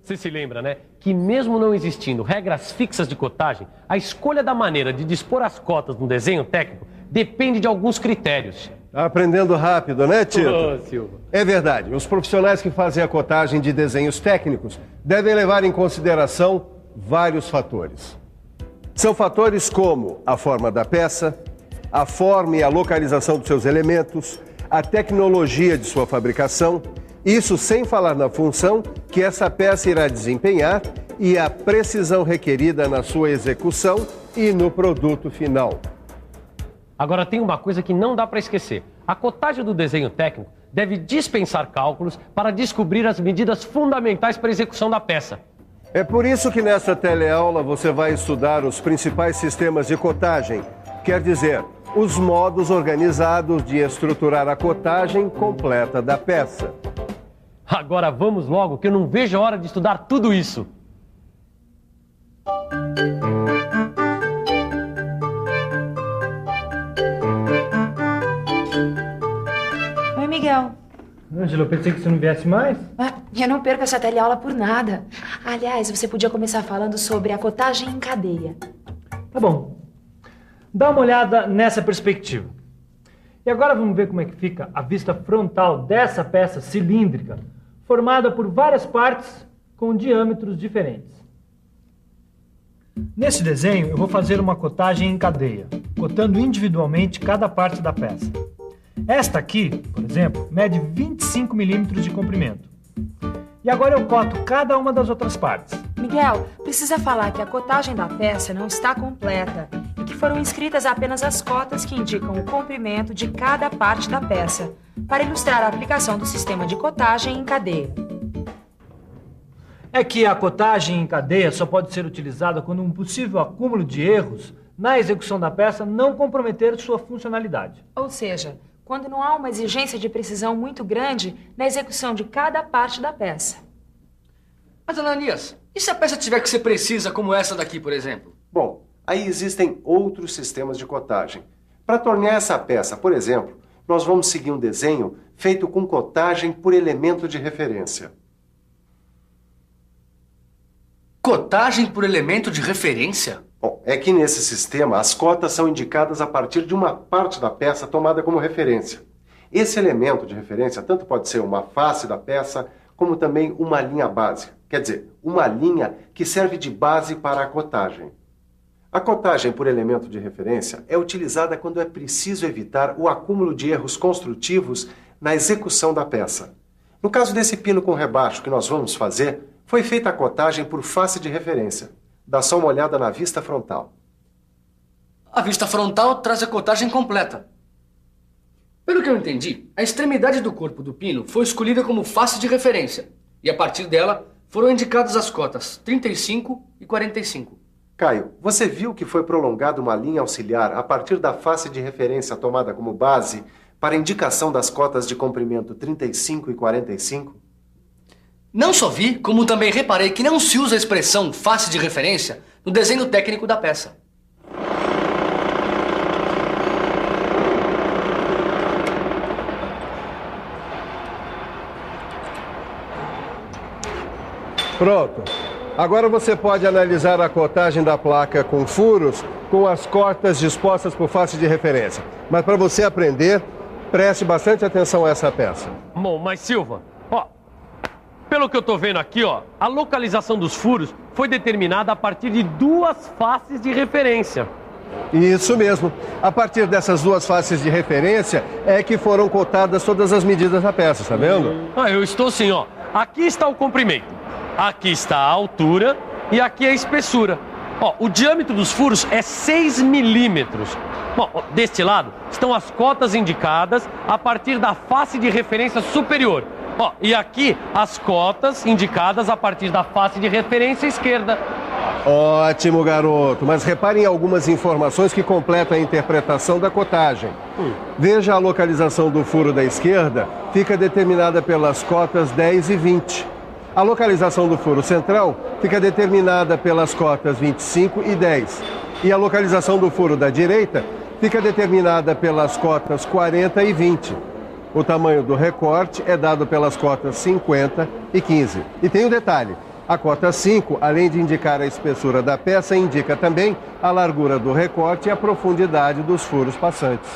Você se lembra, né? Que mesmo não existindo regras fixas de cotagem, a escolha da maneira de dispor as cotas no desenho técnico depende de alguns critérios. Aprendendo rápido, né, Tito? Ô, Silva. É verdade. Os profissionais que fazem a cotagem de desenhos técnicos devem levar em consideração vários fatores. São fatores como a forma da peça, a forma e a localização dos seus elementos, a tecnologia de sua fabricação, isso sem falar na função que essa peça irá desempenhar e a precisão requerida na sua execução e no produto final. Agora tem uma coisa que não dá para esquecer. A cotagem do desenho técnico deve dispensar cálculos para descobrir as medidas fundamentais para a execução da peça. É por isso que nessa teleaula você vai estudar os principais sistemas de cotagem, quer dizer, os modos organizados de estruturar a cotagem completa da peça. Agora vamos logo, que eu não vejo a hora de estudar tudo isso. Oi, Miguel. Ângela, eu pensei que você não viesse mais. Eu não perco essa teleaula por nada. Aliás, você podia começar falando sobre a cotagem em cadeia. Tá bom. Dá uma olhada nessa perspectiva. E agora vamos ver como é que fica a vista frontal dessa peça cilíndrica, formada por várias partes com diâmetros diferentes. Nesse desenho, eu vou fazer uma cotagem em cadeia, cotando individualmente cada parte da peça. Esta aqui, por exemplo, mede 25 milímetros de comprimento. E agora eu coto cada uma das outras partes. Miguel, precisa falar que a cotagem da peça não está completa e que foram inscritas apenas as cotas que indicam o comprimento de cada parte da peça, para ilustrar a aplicação do sistema de cotagem em cadeia. É que a cotagem em cadeia só pode ser utilizada quando um possível acúmulo de erros na execução da peça não comprometer sua funcionalidade. Ou seja, quando não há uma exigência de precisão muito grande na execução de cada parte da peça. Mas, Ananias, e se a peça tiver que ser precisa como essa daqui, por exemplo? Bom, aí existem outros sistemas de cotagem. Para tornar essa peça, por exemplo, nós vamos seguir um desenho feito com cotagem por elemento de referência. Cotagem por elemento de referência? Bom, é que nesse sistema as cotas são indicadas a partir de uma parte da peça tomada como referência. Esse elemento de referência tanto pode ser uma face da peça, como também uma linha básica. Quer dizer, uma linha que serve de base para a cotagem. A cotagem por elemento de referência é utilizada quando é preciso evitar o acúmulo de erros construtivos na execução da peça. No caso desse pino com rebaixo que nós vamos fazer, foi feita a cotagem por face de referência. Dá só uma olhada na vista frontal. A vista frontal traz a cotagem completa. Pelo que eu entendi, a extremidade do corpo do pino foi escolhida como face de referência. E a partir dela foram indicadas as cotas 35 e 45. Caio, você viu que foi prolongada uma linha auxiliar a partir da face de referência tomada como base para indicação das cotas de comprimento 35 e 45? Não só vi, como também reparei que não se usa a expressão face de referência no desenho técnico da peça. Pronto. Agora você pode analisar a cotagem da placa com furos com as cotas dispostas por face de referência. Mas para você aprender, preste bastante atenção a essa peça. Bom, mas Silva, pelo que eu tô vendo aqui, a localização dos furos foi determinada a partir de duas faces de referência. Isso mesmo. A partir dessas duas faces de referência é que foram cotadas todas as medidas da peça, tá vendo? Eu estou sim, Aqui está o comprimento, aqui está a altura e aqui a espessura. O diâmetro dos furos é 6 milímetros. Bom, deste lado estão as cotas indicadas a partir da face de referência superior. E aqui as cotas indicadas a partir da face de referência esquerda. Ótimo, garoto. Mas reparem em algumas informações que completam a interpretação da cotagem. Veja a localização do furo da esquerda, fica determinada pelas cotas 10 e 20. A localização do furo central fica determinada pelas cotas 25 e 10. E a localização do furo da direita fica determinada pelas cotas 40 e 20. O tamanho do recorte é dado pelas cotas 50 e 15. E tem um detalhe, A cota 5, além de indicar a espessura da peça, indica também a largura do recorte e a profundidade dos furos passantes.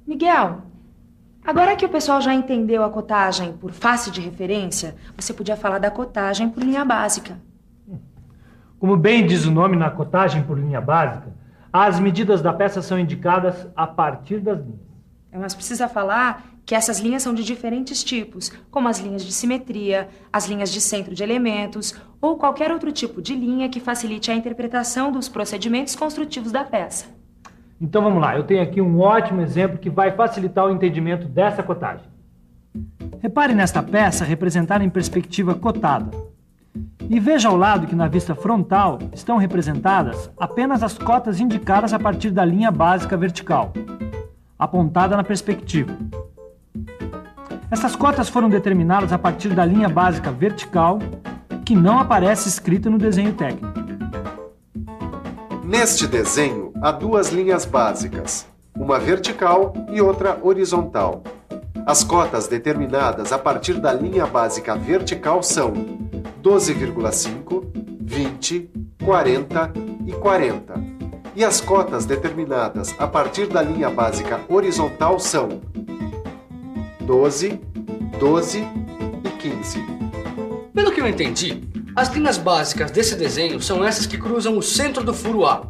Miguel, agora que o pessoal já entendeu a cotagem por face de referência, você podia falar da cotagem por linha básica. Como bem diz o nome na cotagem por linha básica, as medidas da peça são indicadas a partir das linhas. Mas precisa falar que essas linhas são de diferentes tipos, como as linhas de simetria, as linhas de centro de elementos ou qualquer outro tipo de linha que facilite a interpretação dos procedimentos construtivos da peça. Então vamos lá, eu tenho aqui um ótimo exemplo que vai facilitar o entendimento dessa cotagem. Repare nesta peça representada em perspectiva cotada. E veja ao lado que na vista frontal estão representadas apenas as cotas indicadas a partir da linha básica vertical, apontada na perspectiva. Essas cotas foram determinadas a partir da linha básica vertical, que não aparece escrita no desenho técnico. Neste desenho, há duas linhas básicas, uma vertical e outra horizontal. As cotas determinadas a partir da linha básica vertical são 12,5, 20, 40 e 40. E as cotas determinadas a partir da linha básica horizontal são 12, 12 e 15. Pelo que eu entendi, as linhas básicas desse desenho são essas que cruzam o centro do furo A.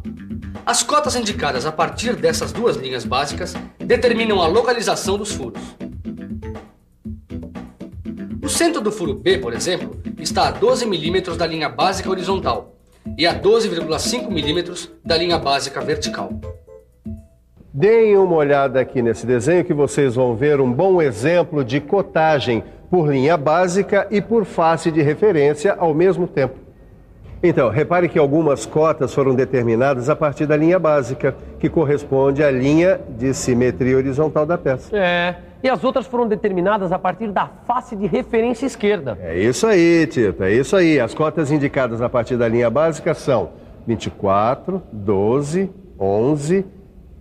As cotas indicadas a partir dessas duas linhas básicas determinam a localização dos furos. O centro do furo B, por exemplo, está a 12 milímetros da linha básica horizontal e a 12,5 milímetros da linha básica vertical. Deem uma olhada aqui nesse desenho que vocês vão ver um bom exemplo de cotagem por linha básica e por face de referência ao mesmo tempo. Então, repare que algumas cotas foram determinadas a partir da linha básica, que corresponde à linha de simetria horizontal da peça. E as outras foram determinadas a partir da face de referência esquerda. É isso aí, Tito, é isso aí. As cotas indicadas a partir da linha básica são 24, 12, 11,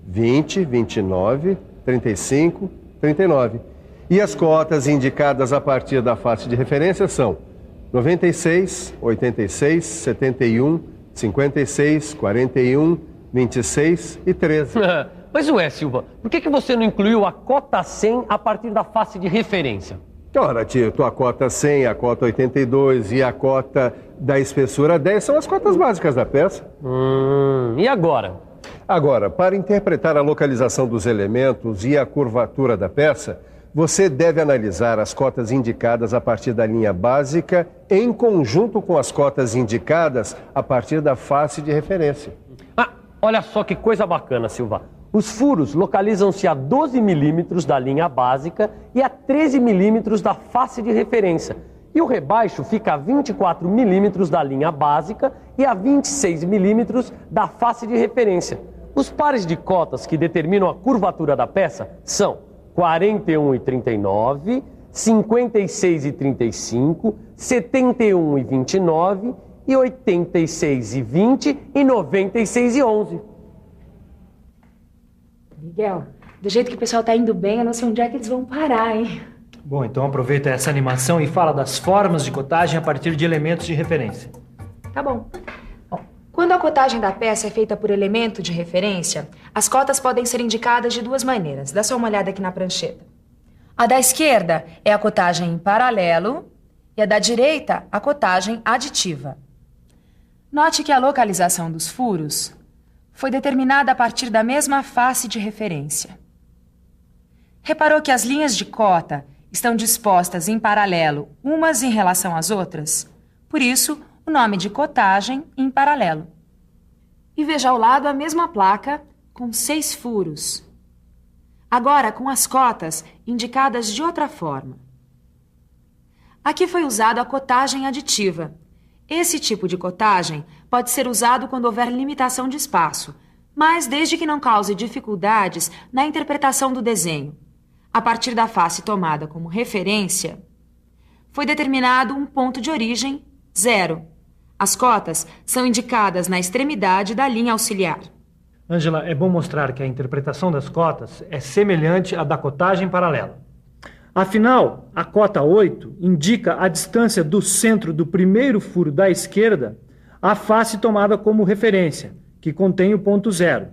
20, 29, 35, 39. E as cotas indicadas a partir da face de referência são 96, 86, 71, 56, 41, 26 e 13. Mas ué, Silva, por que você não incluiu a cota 100 a partir da face de referência? Ora, Tito, a cota 100, a cota 82 e a cota da espessura 10 são as cotas básicas da peça. E agora? Agora, para interpretar a localização dos elementos e a curvatura da peça, você deve analisar as cotas indicadas a partir da linha básica em conjunto com as cotas indicadas a partir da face de referência. Olha só que coisa bacana, Silva. Os furos localizam-se a 12 milímetros da linha básica e a 13 milímetros da face de referência. E o rebaixo fica a 24 milímetros da linha básica e a 26 milímetros da face de referência. Os pares de cotas que determinam a curvatura da peça são 41,39, 56,35, 71,29 e 86,20 e 96,11. Miguel, do jeito que o pessoal tá indo bem, eu não sei onde é que eles vão parar, hein? Bom, então aproveita essa animação e fala das formas de cotagem a partir de elementos de referência. Tá bom. Quando a cotagem da peça é feita por elemento de referência, as cotas podem ser indicadas de duas maneiras. Dá só uma olhada aqui na prancheta. A da esquerda é a cotagem em paralelo e a da direita, a cotagem aditiva. Note que a localização dos furos foi determinada a partir da mesma face de referência. Reparou que as linhas de cota estão dispostas em paralelo umas em relação às outras? Por isso, o nome de cotagem em paralelo. E veja ao lado a mesma placa com 6 furos. Agora com as cotas indicadas de outra forma. Aqui foi usado a cotagem aditiva. Esse tipo de cotagem pode ser usado quando houver limitação de espaço, mas desde que não cause dificuldades na interpretação do desenho. A partir da face tomada como referência, foi determinado um ponto de origem 0. As cotas são indicadas na extremidade da linha auxiliar. Ângela, é bom mostrar que a interpretação das cotas é semelhante à da cotagem paralela. Afinal, a cota 8 indica a distância do centro do primeiro furo da esquerda à face tomada como referência, que contém o ponto 0.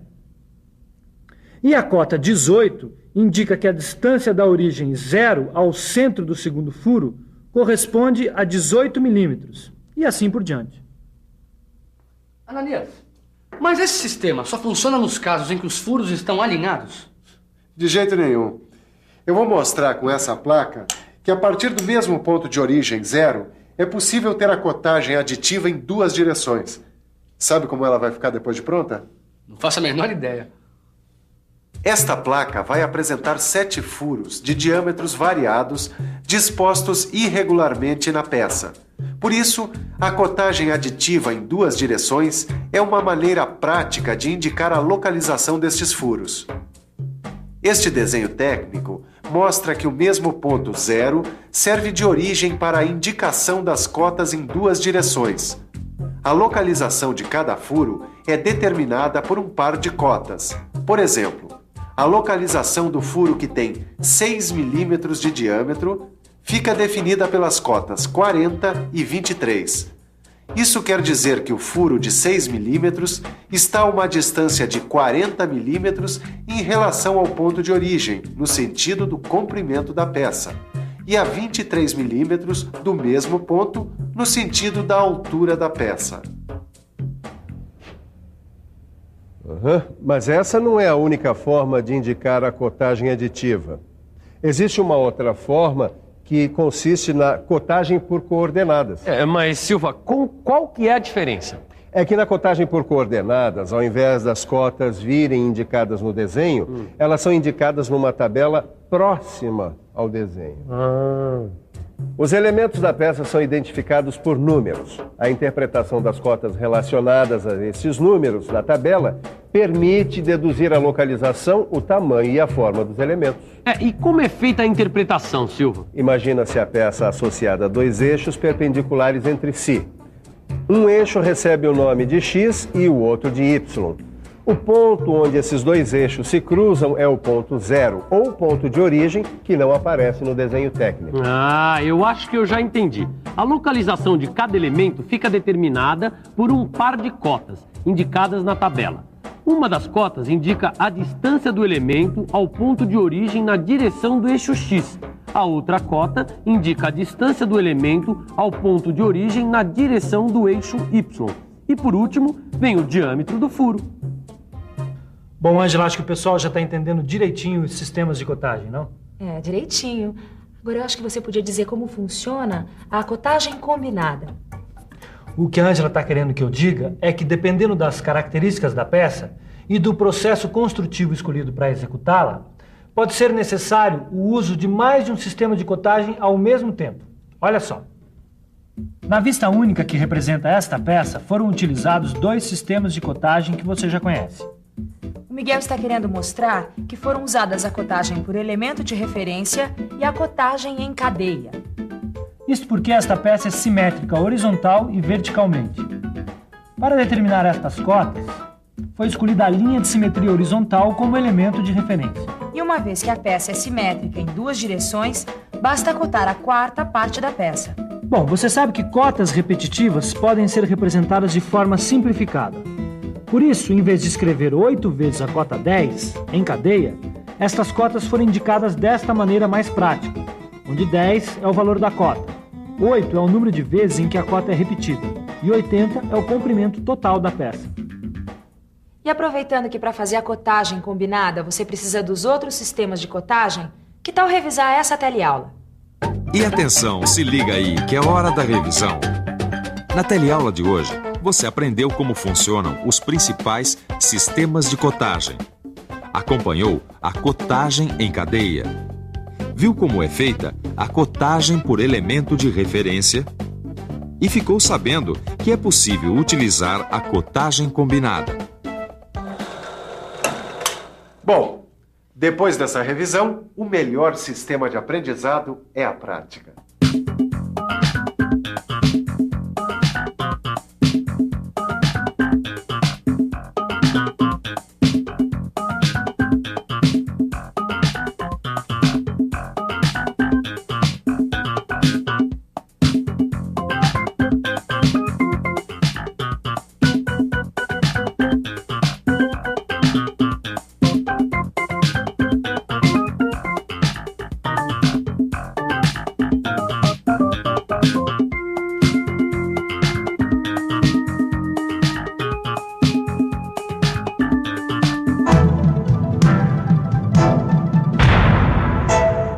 E a cota 18 indica que a distância da origem 0 ao centro do segundo furo corresponde a 18 milímetros, e assim por diante. Ananias, mas esse sistema só funciona nos casos em que os furos estão alinhados? De jeito nenhum. Eu vou mostrar com essa placa que a partir do mesmo ponto de origem 0, é possível ter a cotagem aditiva em duas direções. Sabe como ela vai ficar depois de pronta? Não faço a menor ideia. Esta placa vai apresentar 7 furos de diâmetros variados, dispostos irregularmente na peça. Por isso, a cotagem aditiva em duas direções é uma maneira prática de indicar a localização destes furos. Este desenho técnico mostra que o mesmo ponto 0 serve de origem para a indicação das cotas em duas direções. A localização de cada furo é determinada por um par de cotas. Por exemplo, a localização do furo que tem 6 milímetros de diâmetro fica definida pelas cotas 40 e 23. Isso quer dizer que o furo de 6 milímetros está a uma distância de 40 milímetros em relação ao ponto de origem, no sentido do comprimento da peça, e a 23 milímetros do mesmo ponto, no sentido da altura da peça. Mas essa não é a única forma de indicar a cotagem aditiva. Existe uma outra forma que consiste na cotagem por coordenadas. Mas, Silva, qual que é a diferença? É que na cotagem por coordenadas, ao invés das cotas virem indicadas no desenho, elas são indicadas numa tabela próxima ao desenho. Os elementos da peça são identificados por números. A interpretação das cotas relacionadas a esses números na tabela permite deduzir a localização, o tamanho e a forma dos elementos. E como é feita a interpretação, Silva? Imagina-se a peça associada a dois eixos perpendiculares entre si. Um eixo recebe o nome de X e o outro de Y. O ponto onde esses dois eixos se cruzam é o ponto 0, ou ponto de origem, que não aparece no desenho técnico. Eu acho que eu já entendi. A localização de cada elemento fica determinada por um par de cotas, indicadas na tabela. Uma das cotas indica a distância do elemento ao ponto de origem na direção do eixo X. A outra cota indica a distância do elemento ao ponto de origem na direção do eixo Y. E por último, vem o diâmetro do furo. Bom, Ângela, acho que o pessoal já está entendendo direitinho os sistemas de cotagem, não? Direitinho. Agora eu acho que você podia dizer como funciona a cotagem combinada. O que a Ângela está querendo que eu diga é que, dependendo das características da peça e do processo construtivo escolhido para executá-la, pode ser necessário o uso de mais de um sistema de cotagem ao mesmo tempo. Olha só. Na vista única que representa esta peça, foram utilizados dois sistemas de cotagem que você já conhece. O Miguel está querendo mostrar que foram usadas a cotagem por elemento de referência e a cotagem em cadeia. Isto porque esta peça é simétrica horizontal e verticalmente. Para determinar estas cotas, foi escolhida a linha de simetria horizontal como elemento de referência. E uma vez que a peça é simétrica em duas direções, basta cotar a quarta parte da peça. Bom, você sabe que cotas repetitivas podem ser representadas de forma simplificada. Por isso, em vez de escrever 8 vezes a cota 10 em cadeia, estas cotas foram indicadas desta maneira mais prática, onde 10 é o valor da cota, 8 é o número de vezes em que a cota é repetida e 80 é o comprimento total da peça. E aproveitando que para fazer a cotagem combinada você precisa dos outros sistemas de cotagem, que tal revisar essa teleaula? E atenção, se liga aí que é hora da revisão. Na teleaula de hoje, você aprendeu como funcionam os principais sistemas de cotagem. Acompanhou a cotagem em cadeia. Viu como é feita a cotagem por elemento de referência? E ficou sabendo que é possível utilizar a cotagem combinada. Bom, depois dessa revisão, o melhor sistema de aprendizado é a prática.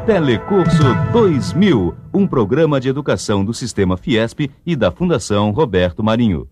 Telecurso 2000, um programa de educação do Sistema Fiesp e da Fundação Roberto Marinho.